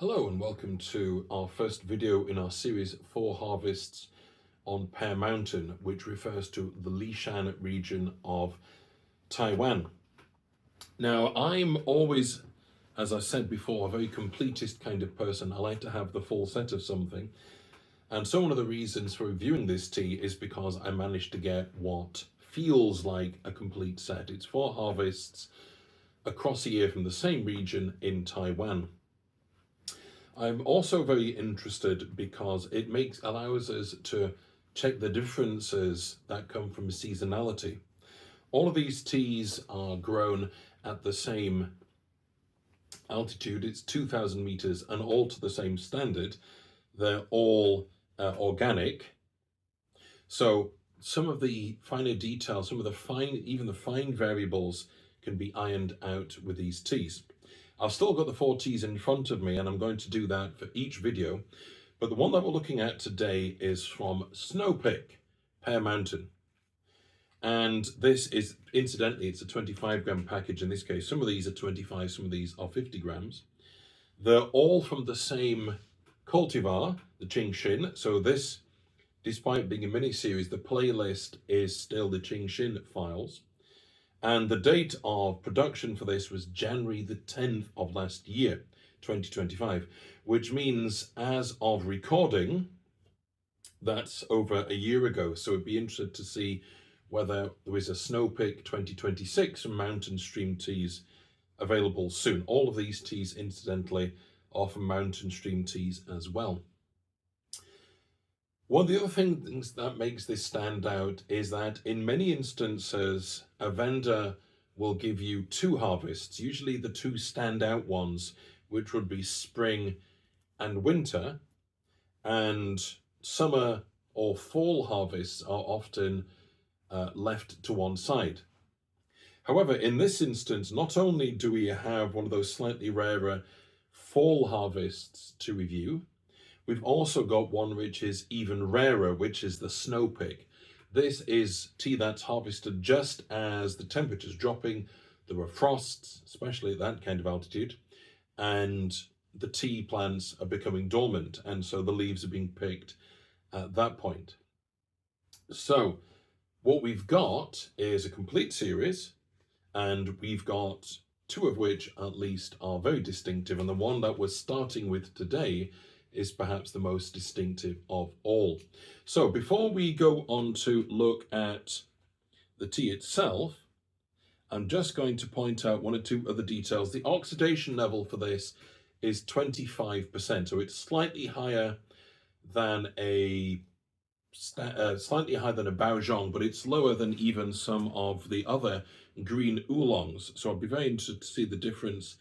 Hello and welcome to our first video in our series 4 harvests on Pear Mountain, which refers to the Lishan region of Taiwan. Now, I'm always, as I said before, a very completist kind of person. I like to have the full set of something. And so one of the reasons for reviewing this tea is because I managed to get what feels like a complete set. It's 4 harvests across a year from the same region in Taiwan. I'm also very interested because it allows us to check the differences that come from seasonality. All of these teas are grown at the same altitude. It's 2,000 meters and all to the same standard. They're all organic. So some of the finer details, even the fine variables can be ironed out with these teas. I've still got the 4 teas in front of me, and I'm going to do that for each video. But the one that we're looking at today is from Snowpick, Pear Mountain. And this is, incidentally, it's a 25-gram package in this case. Some of these are 25, some of these are 50 grams. They're all from the same cultivar, the Qingxin. So this, despite being a mini-series, the playlist is still the Qingxin files. And the date of production for this was January the 10th of last year, 2025, which means as of recording, that's over a year ago. So it'd be interesting to see whether there is a Snowpick 2026 from Mountain Stream Teas available soon. All of these teas, incidentally, are from Mountain Stream Teas as well. One of the other things that makes this stand out is that in many instances, a vendor will give you 2 harvests, usually the 2 standout ones, which would be spring and winter, and summer or fall harvests are often left to one side. However, in this instance, not only do we have one of those slightly rarer fall harvests to review, we've also got one which is even rarer, which is the Snowpick. This is tea that's harvested just as the temperature's dropping. There are frosts, especially at that kind of altitude, and the tea plants are becoming dormant, and so the leaves are being picked at that point. So what we've got is a complete series, and we've got 2 of which at least are very distinctive, and the one that we're starting with today is perhaps the most distinctive of all. So before we go on to look at the tea itself, I'm just going to point out 1 or 2 other details. The oxidation level for this is 25%, so it's slightly higher than a Baozhong, but it's lower than even some of the other green oolongs. So I'll be very interested to see the difference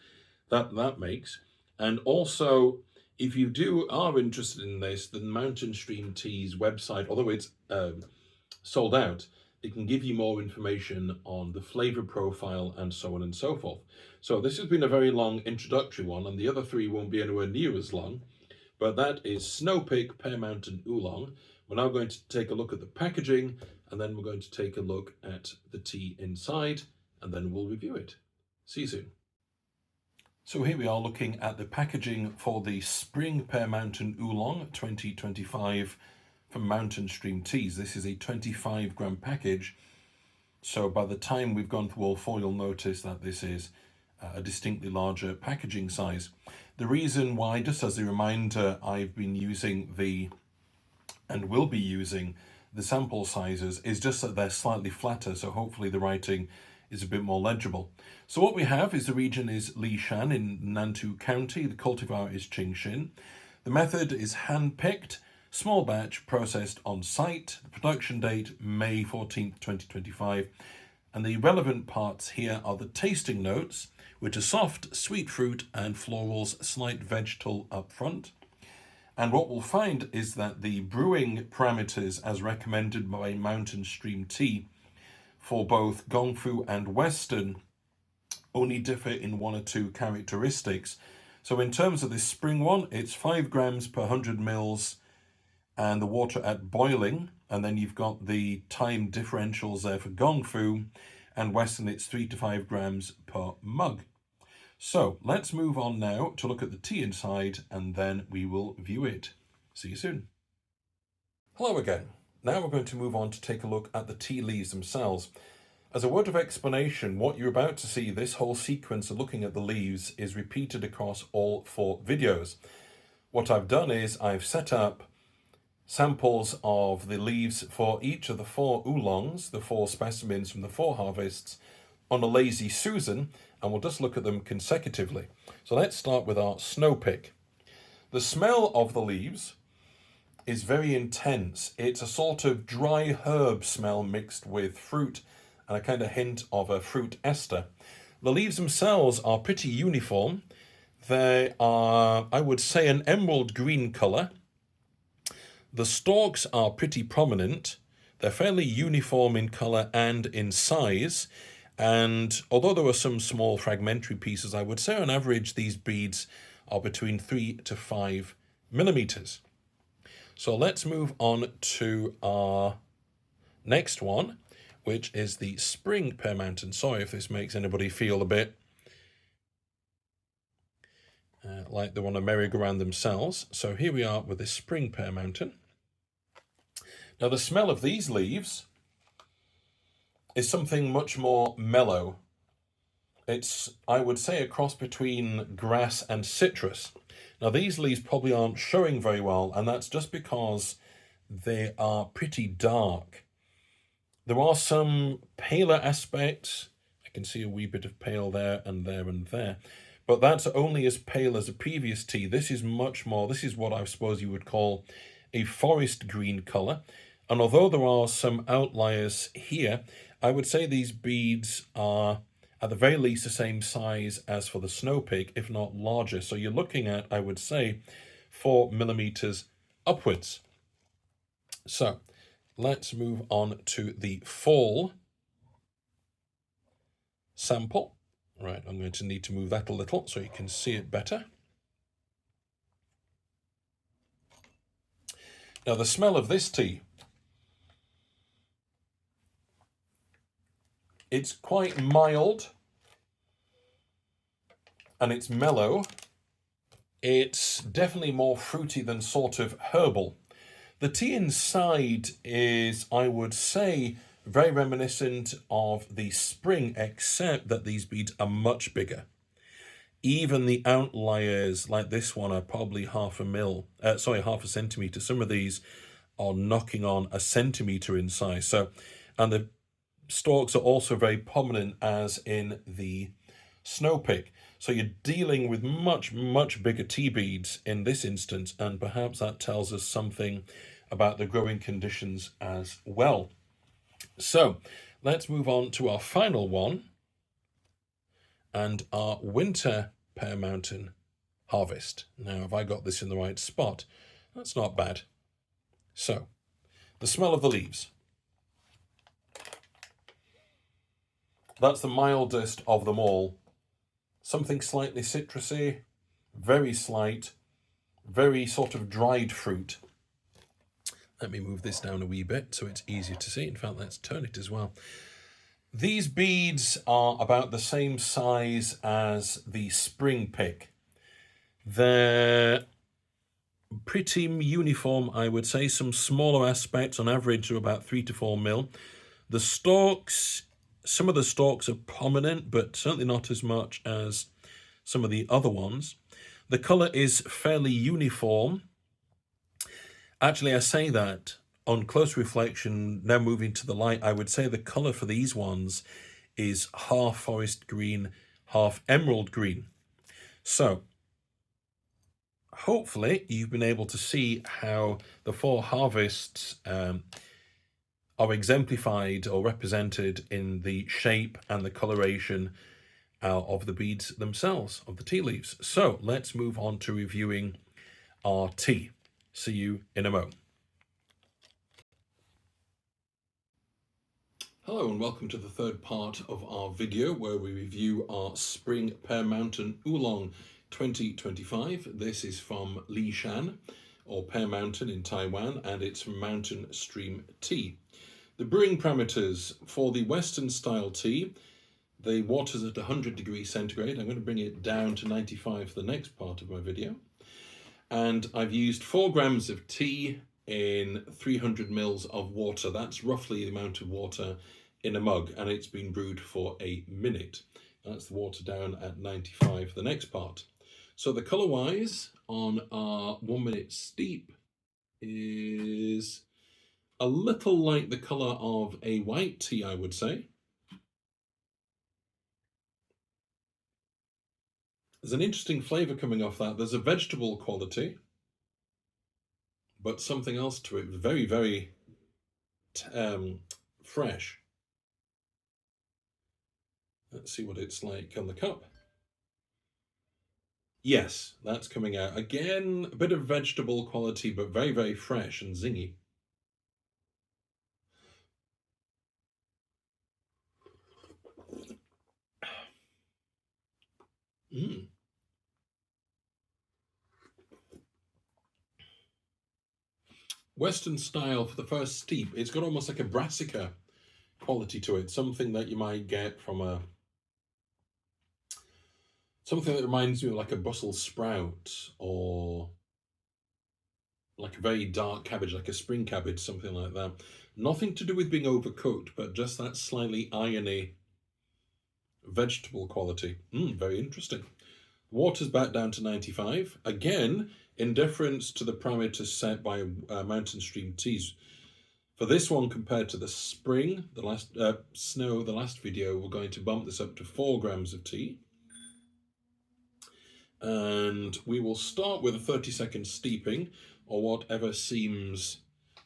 that makes. And also, if you are interested in this, the Mountain Stream Teas website, although it's sold out, it can give you more information on the flavor profile and so on and so forth. So this has been a very long introductory one, and the other 3 won't be anywhere near as long, but that is Snowpick Pear Mountain Oolong. We're now going to take a look at the packaging, and then we're going to take a look at the tea inside, and then we'll review it. See you soon. So here we are looking at the packaging for the Spring Pear Mountain Oolong 2025 from Mountain Stream Teas. This is a 25-gram package. So by the time we've gone through all 4, you'll notice that this is a distinctly larger packaging size. The reason why, just as a reminder, I've been using and will be using the sample sizes is just that they're slightly flatter, so hopefully the writing is a bit more legible. So what we have is the region is Lishan in Nantou County. The cultivar is Qingxin. The method is hand-picked, small batch, processed on site. The production date, May 14th, 2025. And the relevant parts here are the tasting notes, which are soft, sweet fruit and florals, slight vegetal up front. And what we'll find is that the brewing parameters as recommended by Mountain Stream Tea for both Gongfu and Western only differ in 1 or 2 characteristics. So in terms of this spring one, it's 5 grams per 100 mils and the water at boiling. And then you've got the time differentials there for Gongfu, and Western it's 3 to 5 grams per mug. So let's move on now to look at the tea inside, and then we will view it. See you soon. Hello again. Now we're going to move on to take a look at the tea leaves themselves. As a word of explanation, what you're about to see, this whole sequence of looking at the leaves, is repeated across all 4 videos. What I've done is I've set up samples of the leaves for each of the 4 oolongs, the 4 specimens from the 4 harvests, on a lazy Susan, and we'll just look at them consecutively. So let's start with our snow pick. The smell of the leaves is very intense. It's a sort of dry herb smell mixed with fruit and a kind of hint of a fruit ester. The leaves themselves are pretty uniform. They are, I would say, an emerald green colour. The stalks are pretty prominent. They're fairly uniform in colour and in size. And although there are some small fragmentary pieces, I would say on average these beads are between 3 to 5 millimeters. So let's move on to our next one, which is the spring Pear Mountain. Sorry if this makes anybody feel a bit like they want to merry-go-round themselves. So here we are with the spring Pear Mountain. Now the smell of these leaves is something much more mellow. It's, I would say, a cross between grass and citrus. Now these leaves probably aren't showing very well, and that's just because they are pretty dark. There are some paler aspects. I can see a wee bit of pale there and there and there, but that's only as pale as a previous tea. This is much more, this is what I suppose you would call a forest green colour. And although there are some outliers here, I would say these beads are at the very least the same size as for the snow pig, if not larger. So you're looking at, I would say, 4 millimeters upwards. So let's move on to the fall sample. Right, I'm going to need to move that a little so you can see it better. Now the smell of this tea, it's quite mild and it's mellow. It's definitely more fruity than sort of herbal. The tea inside is, I would say, very reminiscent of the spring, except that these beads are much bigger. Even the outliers like this one are probably half a centimeter. Some of these are knocking on a centimeter in size. So, and the stalks are also very prominent as in the snow pig. So you're dealing with much, much bigger tea beads in this instance, and perhaps that tells us something about the growing conditions as well. So let's move on to our final one and our winter Pear Mountain harvest. Now, have I got this in the right spot? That's not bad. So, the smell of the leaves. That's the mildest of them all. Something slightly citrusy, very slight, very sort of dried fruit. Let me move this down a wee bit so it's easier to see. In fact, let's turn it as well. These beads are about the same size as the spring pick. They're pretty uniform, I would say. Some smaller aspects, on average, are about 3 to 4 mil. The stalks, some of the stalks are prominent, but certainly not as much as some of the other ones. The colour is fairly uniform. Actually, I say that on close reflection, now moving to the light, I would say the colour for these ones is half forest green, half emerald green. So hopefully you've been able to see how the 4 harvests are exemplified or represented in the shape and the coloration of the beads themselves, of the tea leaves. So let's move on to reviewing our tea. See you in a moment. Hello and welcome to the third part of our video where we review our Spring Pear Mountain Oolong 2025. This is from Lishan, or Pear Mountain in Taiwan, and it's from Mountain Stream Tea. The brewing parameters for the Western style tea, The water's at 100 degrees centigrade. I'm going to bring it down to 95 for the next part of my video. And I've used 4 grams of tea in 300 mils of water. That's roughly the amount of water in a mug, and it's been brewed for a minute. That's the water down at 95 for the next part. So the colour wise on our 1 minute steep is a little like the colour of a white tea, I would say. There's an interesting flavour coming off that. There's a vegetable quality, but something else to it. Very, very fresh. Let's see what it's like on the cup. Yes, that's coming out. Again, a bit of vegetable quality, but very, very fresh and zingy. Mm. Western style for the first steep. It's got almost like a brassica quality to it. Something that you might get from something that reminds me of like a Brussels sprout, or like a very dark cabbage, like a spring cabbage, something like that. Nothing to do with being overcooked, but just that slightly irony vegetable quality. Very interesting. Water's back down to 95. Again, in deference to the parameters set by Mountain Stream Teas. For this one, compared to the spring, the last snow, the last video, we're going to bump this up to 4 grams of tea. And we will start with a 30-second steeping, or whatever seems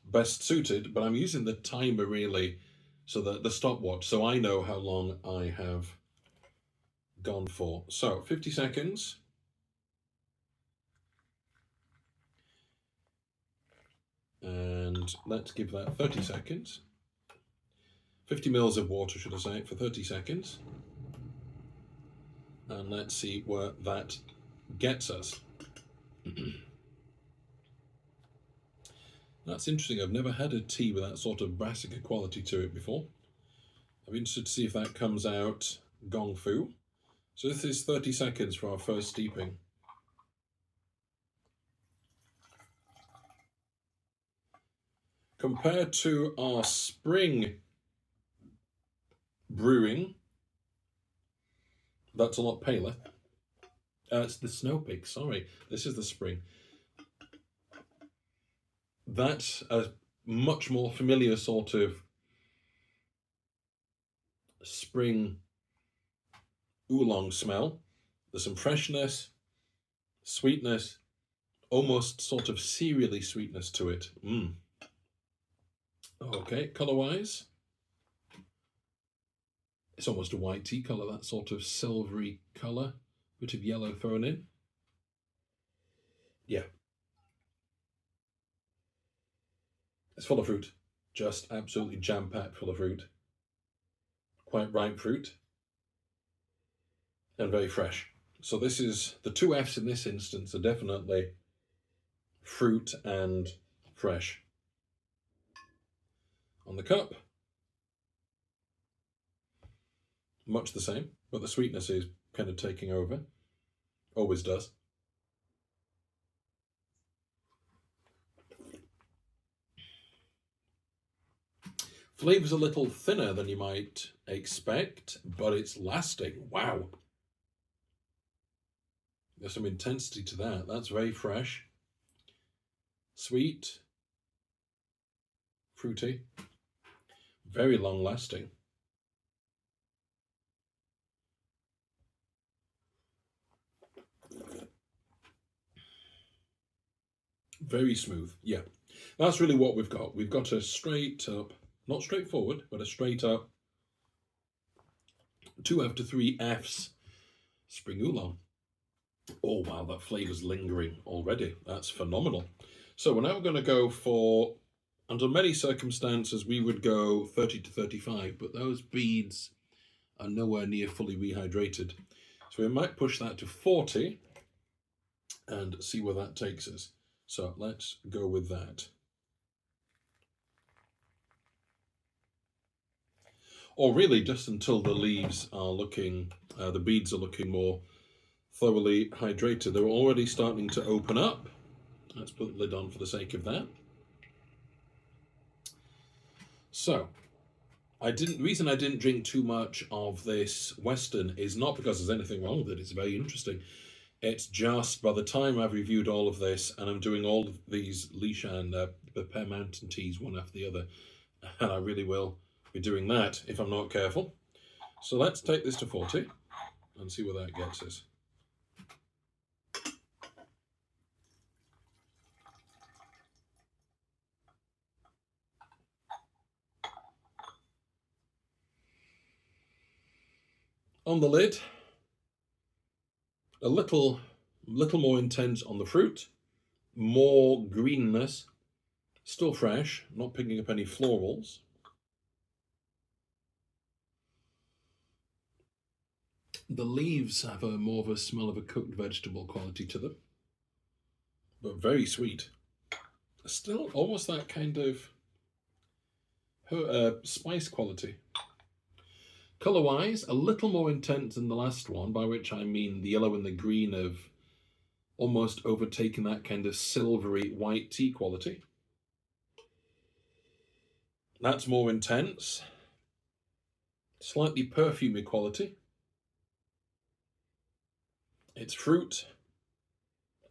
best suited, but I'm using the timer really, so that the stopwatch, so I know how long I have gone for. So 50 seconds. And let's give that 30 seconds. 50 mils of water, should I say, for 30 seconds. And let's see where that gets us. That's interesting. I've never had a tea with that sort of brassica quality to it before. I'm interested to see if that comes out Gongfu. So this is 30 seconds for our first steeping. Compared to our spring brewing, that's a lot paler. It's the snow peak, sorry. This is the spring. That's a much more familiar sort of spring oolong smell. There's some freshness, sweetness, almost sort of cereally sweetness to it. Okay, colour-wise, it's almost a white tea colour, that sort of silvery colour, bit of yellow thrown in. Yeah. It's full of fruit, just absolutely jam-packed full of fruit. Quite ripe fruit, and very fresh. So this is, the 2 F's in this instance are definitely fruit and fresh. On the cup, much the same, but the sweetness is kind of taking over. Always does. Flavour's a little thinner than you might expect, but it's lasting. Wow. There's some intensity to that. That's very fresh. Sweet. Fruity. Very long lasting. Very smooth. Yeah. That's really what we've got. We've got a straight up, not straightforward, but a straight up 2 F to 3 F's spring oolong. Oh wow, that flavour's lingering already. That's phenomenal. So we're now going to go for, under many circumstances we would go 30 to 35, but those beads are nowhere near fully rehydrated. So we might push that to 40 and see where that takes us. So let's go with that. or really just until the leaves are looking, the beads are looking more thoroughly hydrated. They're already starting to open up. Let's put the lid on for the sake of that. So, the reason I didn't drink too much of this Western is not because there's anything wrong with it. It's very interesting. It's just by the time I've reviewed all of this and I'm doing all of these Lishan, the Pear Mountain teas one after the other, and I really will be doing that if I'm not careful. So let's take this to 40 and see where that gets us. On the lid, a little more intense on the fruit, more greenness, still fresh, not picking up any florals. The leaves have a more of a smell of a cooked vegetable quality to them, but very sweet. Still almost that kind of spice quality. Colour-wise, a little more intense than the last one, by which I mean the yellow and the green have almost overtaken that kind of silvery white tea quality. That's more intense. Slightly perfumey quality. It's fruit,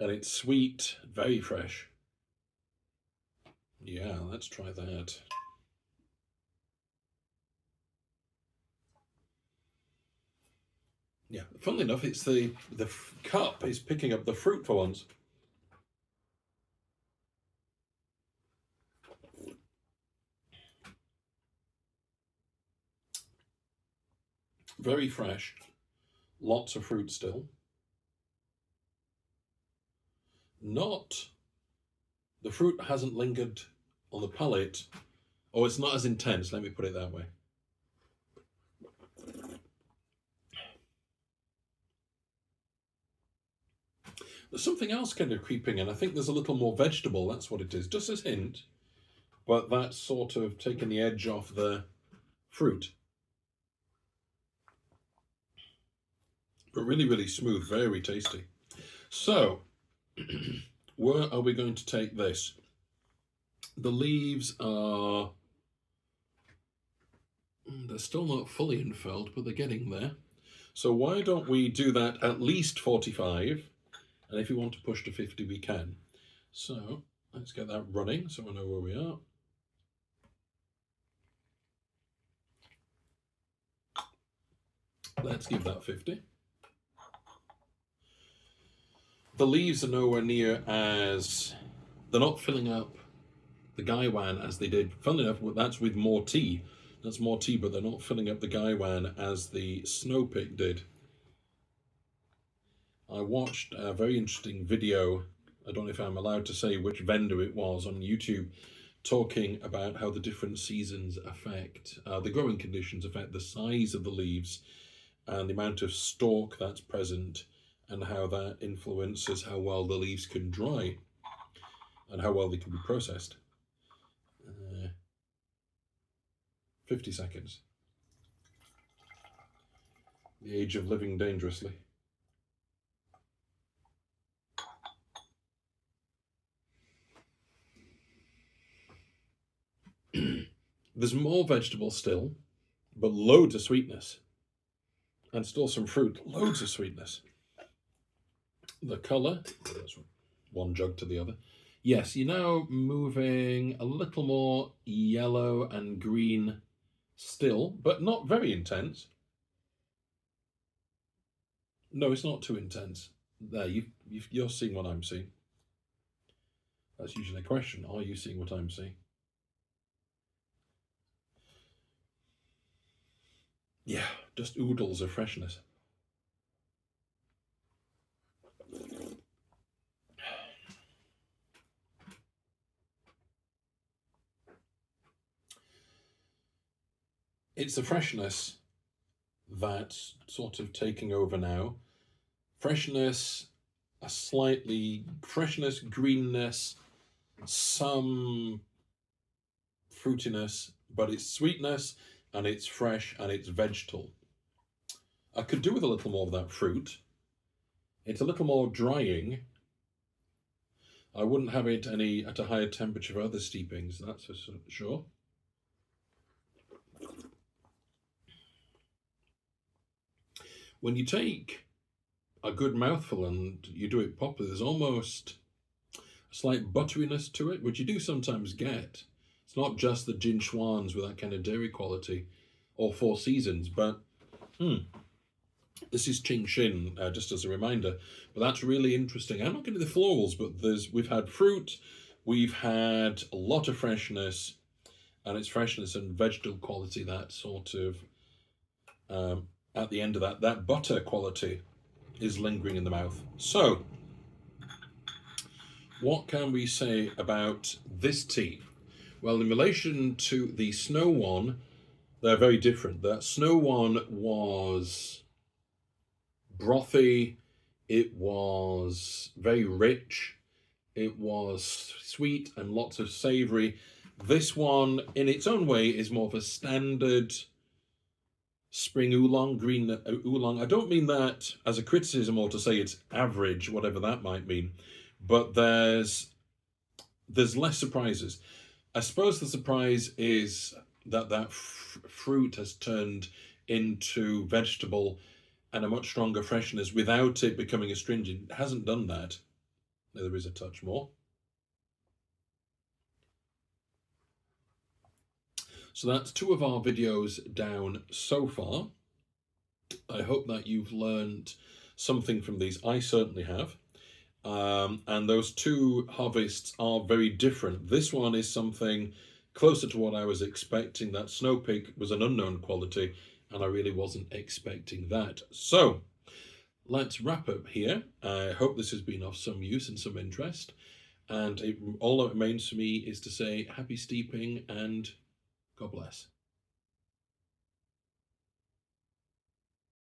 and it's sweet, very fresh. Yeah, let's try that. Yeah, funnily enough, it's the cup is picking up the fruit for once. Very fresh, lots of fruit still. The fruit hasn't lingered on the palate, or it's not as intense, let me put it that way. There's something else kind of creeping in. I think there's a little more vegetable, that's what it is, just as hint, but that's sort of taken the edge off the fruit. But really, really smooth, very tasty. So, where are we going to take this? The leaves are... they're still not fully infilled, but they're getting there. So why don't we do that at least 45? And if you want to push to 50, we can. So let's get that running so I know where we are. Let's give that 50. The leaves are nowhere near as... they're not filling up the gaiwan as they did. Funnily enough, that's with more tea. That's more tea, but they're not filling up the gaiwan as the snow pick did. I watched a very interesting video, I don't know if I'm allowed to say which vendor it was, on YouTube, talking about how the different seasons affect, the growing conditions affect the size of the leaves and the amount of stalk that's present, and how that influences how well the leaves can dry and how well they can be processed. 50 seconds. The age of living dangerously. There's more vegetables still, but loads of sweetness. And still some fruit, loads of sweetness. The colour, that's one jug to the other. Yes, you're now moving a little more yellow and green still, but not very intense. No, it's not too intense. There, you're seeing what I'm seeing. That's usually a question. Are you seeing what I'm seeing? Yeah, just oodles of freshness. It's the freshness that's sort of taking over now. Freshness, freshness, greenness, some fruitiness, but it's sweetness and it's fresh and it's vegetal. I could do with a little more of that fruit. It's a little more drying. I wouldn't have it at a higher temperature for other steepings, that's for sure. When you take a good mouthful and you do it properly, there's almost a slight butteriness to it, which you do sometimes get. It's not just the Jin Schwans with that kind of dairy quality, or Four Seasons, but this is Ching Shin, just as a reminder. But that's really interesting. I'm not getting the florals, but we've had fruit, we've had a lot of freshness, and it's freshness and vegetable quality, that sort of, at the end of that butter quality is lingering in the mouth. So, what can we say about this tea? Well, in relation to the snow one, they're very different. That snow one was brothy, it was very rich, it was sweet and lots of savoury. This one, in its own way, is more of a standard spring oolong, green oolong. I don't mean that as a criticism or to say it's average, whatever that might mean, but there's less surprises. I suppose the surprise is that fruit has turned into vegetable and a much stronger freshness without it becoming astringent. It hasn't done that. There is a touch more. So that's 2 of our videos down so far. I hope that you've learned something from these. I certainly have. And those 2 harvests are very different. This one is something closer to what I was expecting. That Snow Pig was an unknown quality, and I really wasn't expecting that. So, let's wrap up here. I hope this has been of some use and some interest. And all that remains for me is to say happy steeping and God bless.